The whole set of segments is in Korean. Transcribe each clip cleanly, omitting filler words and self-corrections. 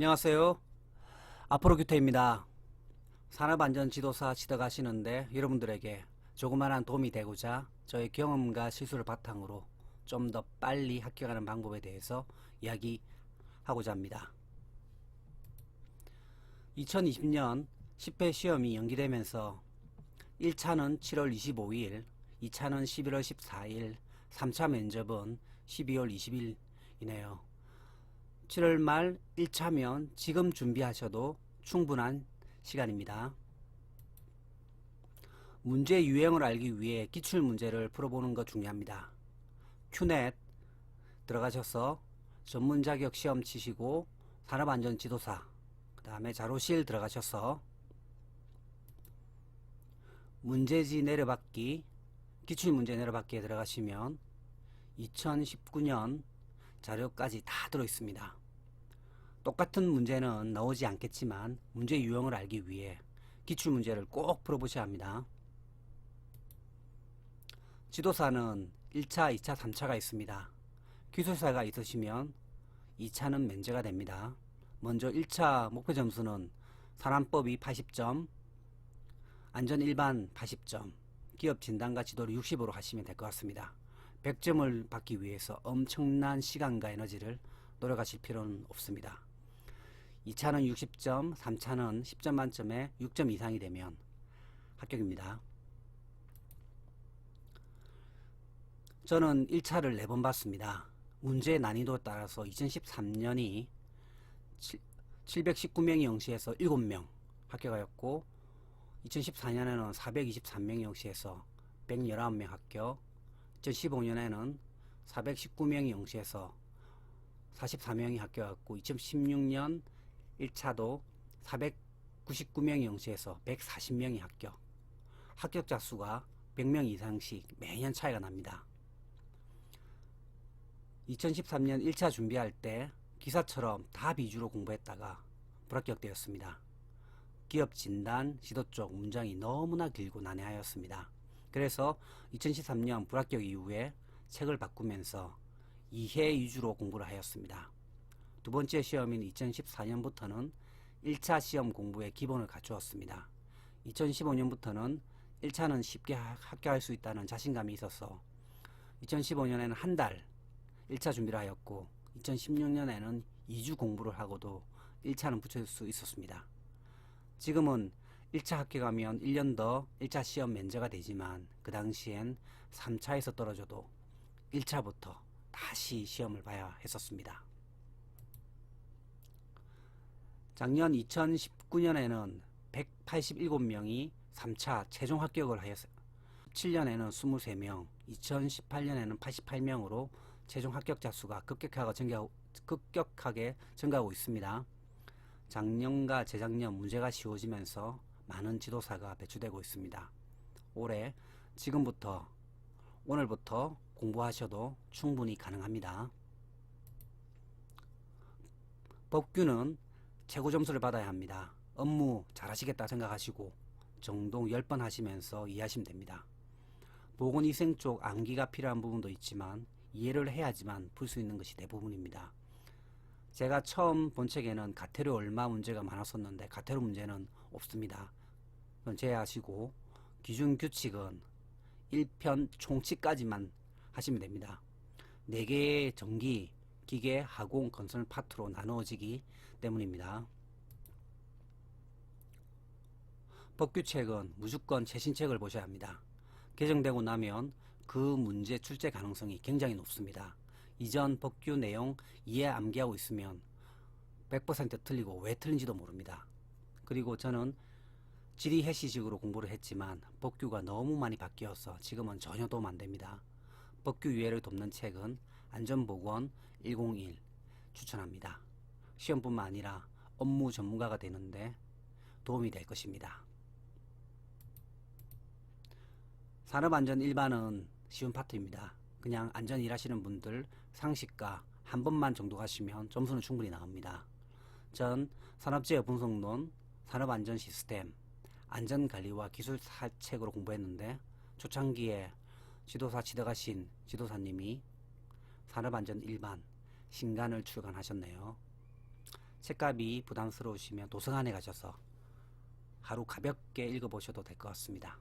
안녕하세요. 앞으로 규태입니다. 산업안전지도사 지도하시는데 여러분들에게 조그마한 도움이 되고자 저의 경험과 실수를 바탕으로 좀 더 빨리 합격하는 방법에 대해서 이야기하고자 합니다. 2020년 10회 시험이 연기되면서 1차는 7월 25일, 2차는 11월 14일, 3차 면접은 12월 20일이네요. 7월 말 1차면 지금 준비하셔도 충분한 시간입니다. 문제 유형을 알기 위해 기출문제를 풀어보는 것 중요합니다. 큐넷 들어가셔서 전문자격 시험 치시고 산업안전지도사 그 다음에 자료실 들어가셔서 문제지 내려받기 기출문제 내려받기에 들어가시면 2019년 자료까지 다 들어있습니다. 똑같은 문제는 나오지 않겠지만 문제 유형을 알기 위해 기출문제를 꼭 풀어보셔야 합니다. 지도사는 1차, 2차, 3차가 있습니다. 기술사가 있으시면 2차는 면제가 됩니다. 먼저 1차 목표 점수는 산안법이 80점, 안전 일반 80점, 기업 진단과 지도를 60으로 하시면 될 것 같습니다. 100점을 받기 위해서 엄청난 시간과 에너지를 노력하실 필요는 없습니다. 2차는 60점, 3차는 10점 만점에 6점 이상이 되면 합격입니다. 저는 1차를 4번 봤습니다. 문제의 난이도에 따라서 2013년이 719명이 영시해서 7명 합격하였고 2014년에는 423명이 영시해서 119명 합격, 2015년에는 419명이 영시해서 44명이 합격했고 2016년 1차도 499명이 영시해서 140명이 합격. 합격자 수가 100명 이상씩 매년 차이가 납니다. 2013년 1차 준비할 때 기사처럼 답 위주로 공부했다가 불합격되었습니다. 기업 진단, 지도 쪽 문장이 너무나 길고 난해하였습니다. 그래서 2013년 불합격 이후에 책을 바꾸면서 이해 위주로 공부를 하였습니다. 두 번째 시험인 2014년부터는 1차 시험 공부의 기본을 갖추었습니다. 2015년부터는 1차는 쉽게 합격할 수 있다는 자신감이 있어서 2015년에는 한 달 1차 준비를 하였고 2016년에는 2주 공부를 하고도 1차는 붙일 수 있었습니다. 지금은 1차 합격하면 1년 더 1차 시험 면제가 되지만 그 당시엔 3차에서 떨어져도 1차부터 다시 시험을 봐야 했었습니다. 작년 2019년에는 187명이 3차 최종 합격을 하였어요. 17년에는 23명, 2018년에는 88명으로 최종 합격자 수가 급격하게 증가하고 있습니다. 작년과 재작년 문제가 쉬워지면서 많은 지도사가 배출되고 있습니다. 올해 지금부터 오늘부터 공부하셔도 충분히 가능합니다. 법규는 최고 점수를 받아야 합니다. 업무 잘하시겠다 생각하시고 정동 10번 하시면서 이해하시면 됩니다. 보건위생 쪽 암기가 필요한 부분도 있지만 이해를 해야지만 풀 수 있는 것이 대부분입니다. 제가 처음 본 책에는 가태료 얼마 문제가 많았었는데 가태료 문제는 없습니다. 그건 제외하시고 기준 규칙은 1편 총칙까지만 하시면 됩니다. 4개의 전기, 기계, 하공, 건설 파트로 나누어지기 때문입니다. 법규책은 무조건 최신책을 보셔야 합니다. 개정되고 나면 그 문제 출제 가능성이 굉장히 높습니다. 이전 법규 내용 이해 암기하고 있으면 100% 틀리고 왜 틀린지도 모릅니다. 그리고 저는 지리 해시식으로 공부를 했지만 법규가 너무 많이 바뀌어서 지금은 전혀 도움 안됩니다. 법규 이해를 돕는 책은 안전보건 101 추천합니다. 시험뿐만 아니라 업무 전문가가 되는데 도움이 될 것입니다. 산업안전 일반은 쉬운 파트입니다. 그냥 안전 일하시는 분들 상식과 한 번만 정도 하시면 점수는 충분히 나옵니다. 전 산업재해 분석론, 산업안전 시스템, 안전관리와 기술 사책으로 공부했는데 초창기에 지도사 지도하신 지도사님이 산업안전 일반 신간을 출간하셨네요. 책값이 부담스러우시면 도서관에 가셔서 하루 가볍게 읽어보셔도 될 것 같습니다.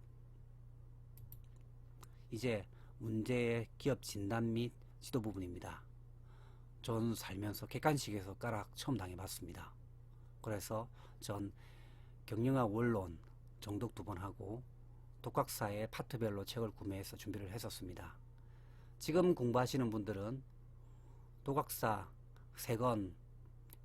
이제 문제의 기업 진단 및 지도 부분입니다. 전 살면서 객관식에서 까락 처음 당해봤습니다. 그래서 전 경영학 원론 정독 2번 하고 독학사의 파트별로 책을 구매해서 준비를 했었습니다. 지금 공부하시는 분들은 독학사 3권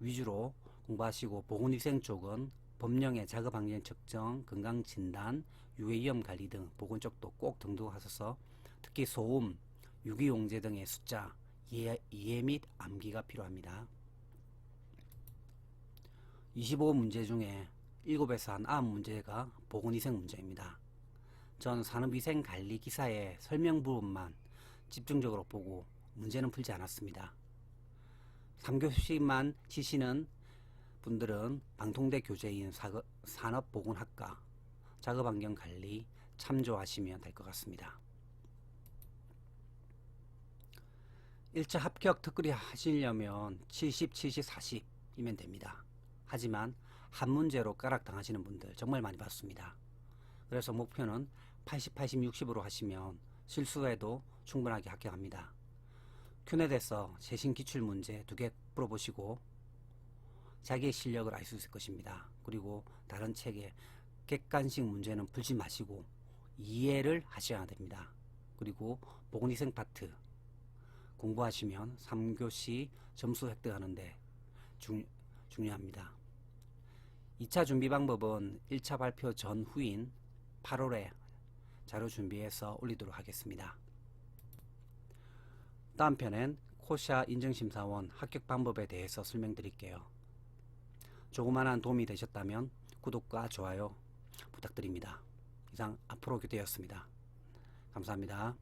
위주로 공부하시고 보건위생 쪽은 법령의 작업환경 측정, 건강진단, 유해위험 관리 등 보건 쪽도 꼭 등록하셔서 특히 소음, 유기용제 등의 숫자 이해 및 암기가 필요합니다. 25문제 중에 7에서 한 9문제가 보건위생 문제입니다. 전 산업위생관리 기사의 설명 부분만 집중적으로 보고 문제는 풀지 않았습니다. 3교시만 치시는 분들은 방통대 교재인 산업보건학과 작업환경관리 참조하시면 될 것 같습니다. 1차 합격 특글이 하시려면 70, 70, 40이면 됩니다. 하지만 한 문제로 까락당하시는 분들 정말 많이 봤습니다. 그래서 목표는 80, 80, 60으로 하시면 실수해도 충분하게 합격합니다. 큐넷에서 최신 기출문제 2개 풀어보시고 자기의 실력을 알 수 있을 것입니다. 그리고 다른 책의 객관식 문제는 풀지 마시고 이해를 하셔야 됩니다. 그리고 보건위생 파트 공부하시면 3교시 점수 획득하는데 중요합니다. 2차 준비 방법은 1차 발표 전후인 8월에 자료 준비해서 올리도록 하겠습니다. 다음 편엔 코샤 인증심사원 합격 방법에 대해서 설명드릴게요. 조그만한 도움이 되셨다면 구독과 좋아요 부탁드립니다. 이상 앞으로 교대였습니다. 감사합니다.